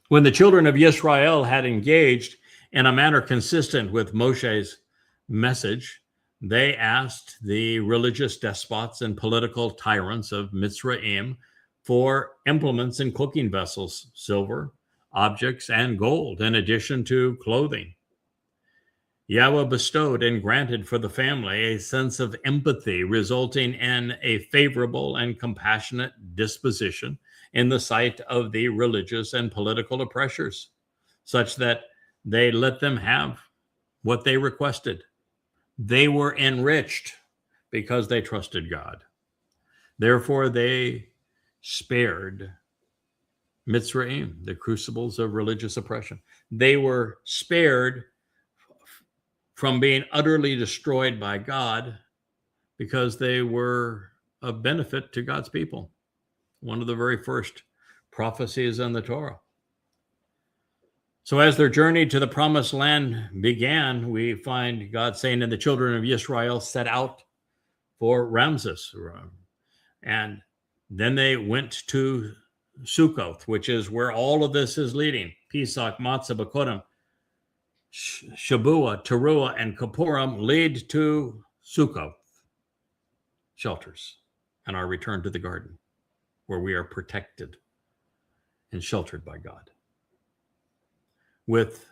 When the children of Israel had engaged in a manner consistent with Moshe's message, they asked the religious despots and political tyrants of Mitzrayim for implements and cooking vessels, silver, objects, and gold, in addition to clothing. Yahweh bestowed and granted for the family a sense of empathy, resulting in a favorable and compassionate disposition in the sight of the religious and political oppressors, such that they let them have what they requested. They were enriched because they trusted God. Therefore, they spared Mitzrayim, the crucibles of religious oppression. They were spared from being utterly destroyed by God because they were of benefit to God's people. One of the very first prophecies in the Torah. So as their journey to the promised land began, we find God saying, and the children of Israel set out for Ramses. And then they went to Sukkoth, which is where all of this is leading. Pesach, Matsah, Bakodim, Shabuah, Towrah, and Kippurim lead to Sukkoth, shelters, and our return to the garden, where we are protected and sheltered by God. With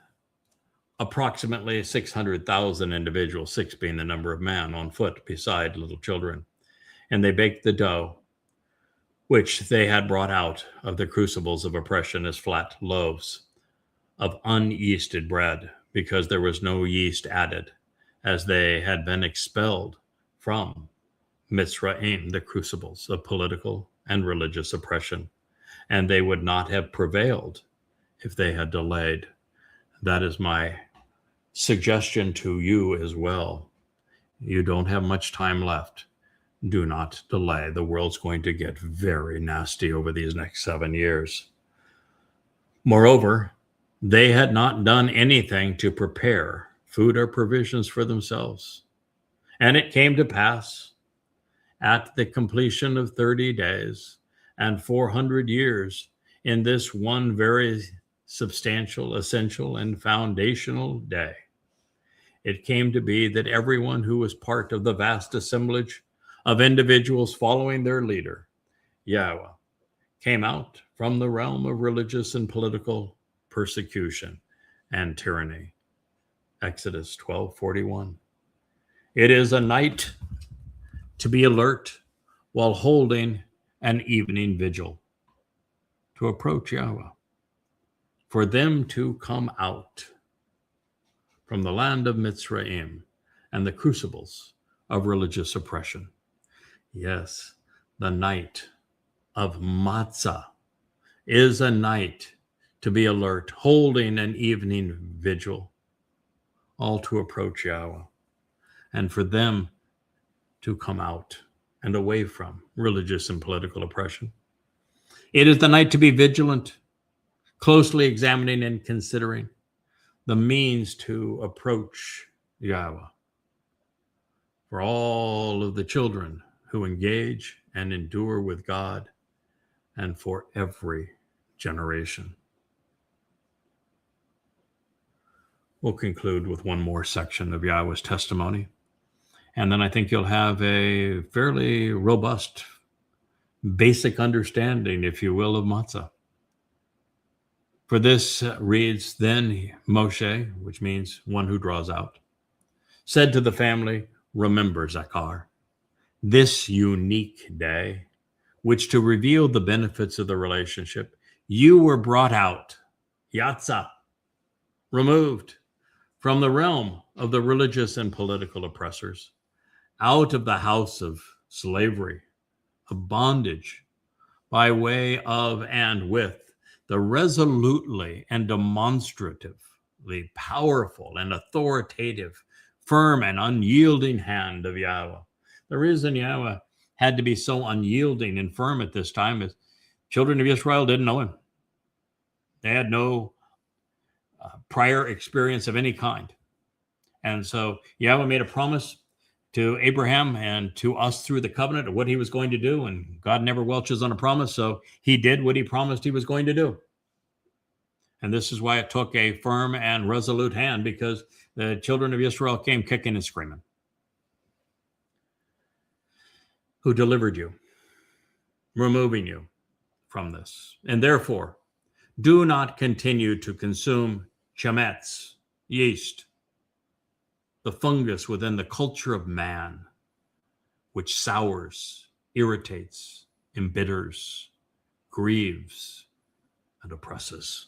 approximately 600,000 individuals, 6 being the number of men on foot beside little children. And they baked the dough, which they had brought out of the crucibles of oppression as flat loaves of unyeasted bread, because there was no yeast added, as they had been expelled from Mitzrayim, the crucibles of political and religious oppression, and they would not have prevailed if they had delayed. That is my suggestion to you as well. You don't have much time left. Do not delay. The world's going to get very nasty over these next 7 years. Moreover, they had not done anything to prepare food or provisions for themselves. And it came to pass at the completion of 30 days and 400 years in this one very substantial, essential, and foundational day. It came to be that everyone who was part of the vast assemblage of individuals following their leader, Yahowah, came out from the realm of religious and political persecution and tyranny. Exodus 12:41. It is a night to be alert while holding an evening vigil, to approach Yahowah, for them to come out from the land of Mitzrayim and the crucibles of religious oppression. Yes, the night of Matsah is a night to be alert, holding an evening vigil, all to approach Yahowah, and for them to come out and away from religious and political oppression. It is the night to be vigilant, closely examining and considering the means to approach Yahowah. For all of the children who engage and endure with God, and for every generation. We'll conclude with one more section of Yahowah's testimony, and then I think you'll have a fairly robust, basic understanding, if you will, of Matzah. For this reads, then Moshe, which means one who draws out, said to the family, remember, Zakar, this unique day, which to reveal the benefits of the relationship, you were brought out, Yatzah, removed from the realm of the religious and political oppressors, out of the house of slavery, of bondage, by way of and with the resolutely and demonstratively powerful and authoritative, firm and unyielding hand of Yahowah. The reason Yahowah had to be so unyielding and firm at this time is children of Israel didn't know him. They had no prior experience of any kind. And so Yahowah made a promise to Abraham and to us through the covenant of what he was going to do. And God never welches on a promise. So he did what he promised he was going to do. And this is why it took a firm and resolute hand, because the children of Israel came kicking and screaming. Who delivered you, removing you from this. And therefore, do not continue to consume chametz, yeast, the fungus within the culture of man, which sours, irritates, embitters, grieves, and oppresses.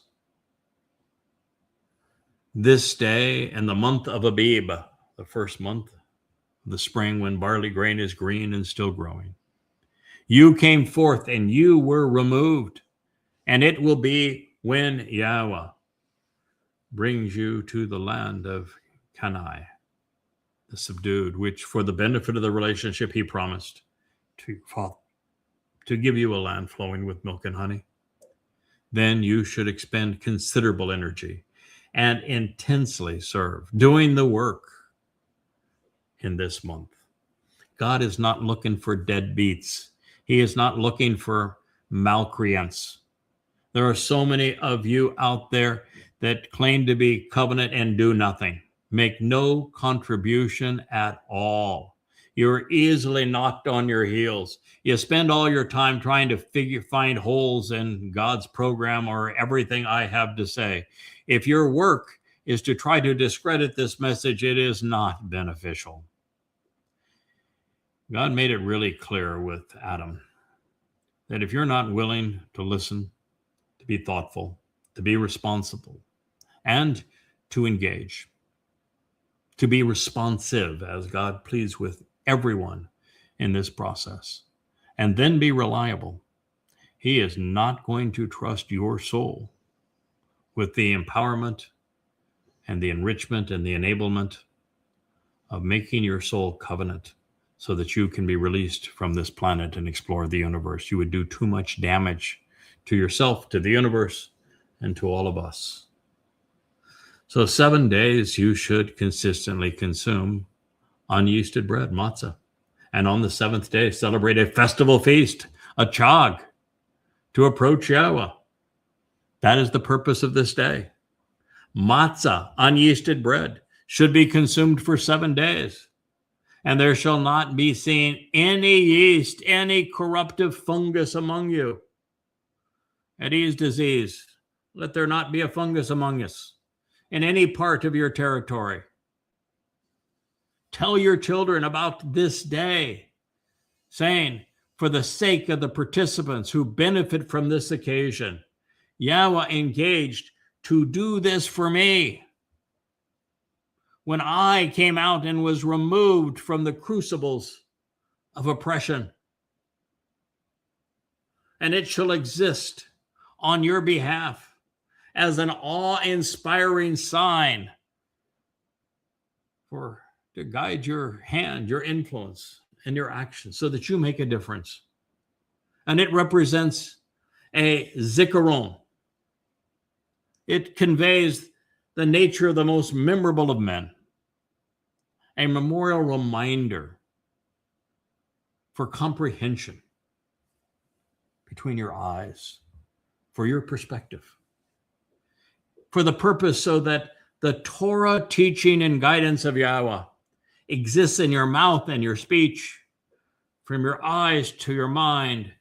This day in the month of Abib, the first month of the spring when barley grain is green and still growing, you came forth and you were removed. And it will be when Yahowah brings you to the land of Canaan, the subdued, which for the benefit of the relationship he promised to your father, to give you a land flowing with milk and honey. Then you should expend considerable energy and intensely serve, doing the work in this month. God is not looking for deadbeats. He is not looking for malcreants. There are so many of you out there that claim to be covenant and do nothing, make no contribution at all. You're easily knocked on your heels. You spend all your time trying to find holes in God's program or everything I have to say. If your work is to try to discredit this message, it is not beneficial. God made it really clear with Adam that if you're not willing to listen, to be thoughtful, to be responsible, and to engage, to be responsive as God pleads with everyone in this process, and then be reliable, he is not going to trust your soul with the empowerment and the enrichment and the enablement of making your soul covenant so that you can be released from this planet and explore the universe. You would do too much damage to yourself, to the universe, and to all of us. So 7 days you should consistently consume unyeasted bread, matzah. And on the 7th day, celebrate a festival feast, a chag, to approach Yahowah. That is the purpose of this day. Matzah, unyeasted bread, should be consumed for 7 days. And there shall not be seen any yeast, any corruptive fungus among you. At ease disease, let there not be a fungus among us in any part of your territory. Tell your children about this day, saying, for the sake of the participants who benefit from this occasion, Yahowah engaged to do this for me. When I came out and was removed from the crucibles of oppression, and it shall exist on your behalf as an awe-inspiring sign to guide your hand, your influence, and your actions so that you make a difference. And it represents a zikaron. It conveys the nature of the most memorable of men, a memorial reminder for comprehension between your eyes, for your perspective, for the purpose so that the Torah teaching and guidance of Yahowah exists in your mouth and your speech, from your eyes to your mind,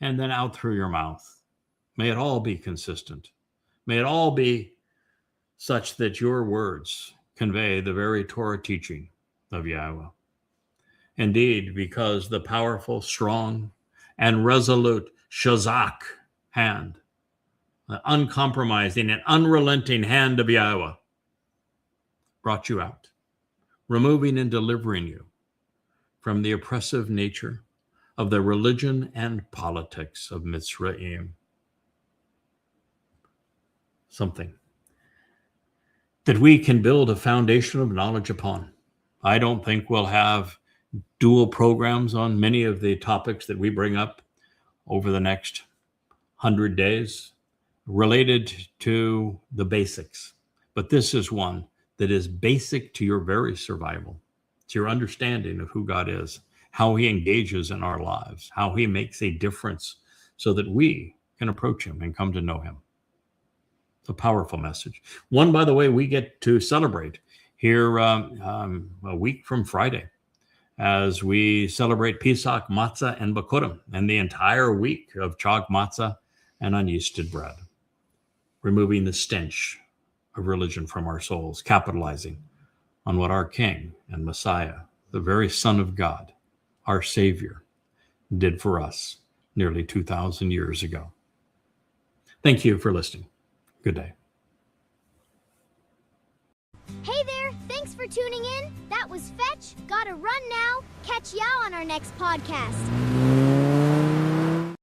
and then out through your mouth. May it all be consistent. May it all be such that your words convey the very Torah teaching of Yahowah. Indeed, because the powerful, strong, and resolute shazak hand, the uncompromising and unrelenting hand of Yahowah, brought you out, removing and delivering you from the oppressive nature of the religion and politics of Mitzrayim. Something that we can build a foundation of knowledge upon. I don't think we'll have dual programs on many of the topics that we bring up over the next 100 days related to the basics. But this is one that is basic to your very survival, to your understanding of who God is, how he engages in our lives, how he makes a difference so that we can approach him and come to know him. It's a powerful message. One, by the way, we get to celebrate here a week from Friday as we celebrate Pesach, Matzah, and Bikurim, and the entire week of chag matzah and unyeasted bread, removing the stench of religion from our souls, capitalizing on what our King and Messiah, the very Son of God, our Savior, did for us nearly 2,000 years ago. Thank you for listening. Good day. tuning in. That was Fetch. Gotta run now. Catch y'all on our next podcast.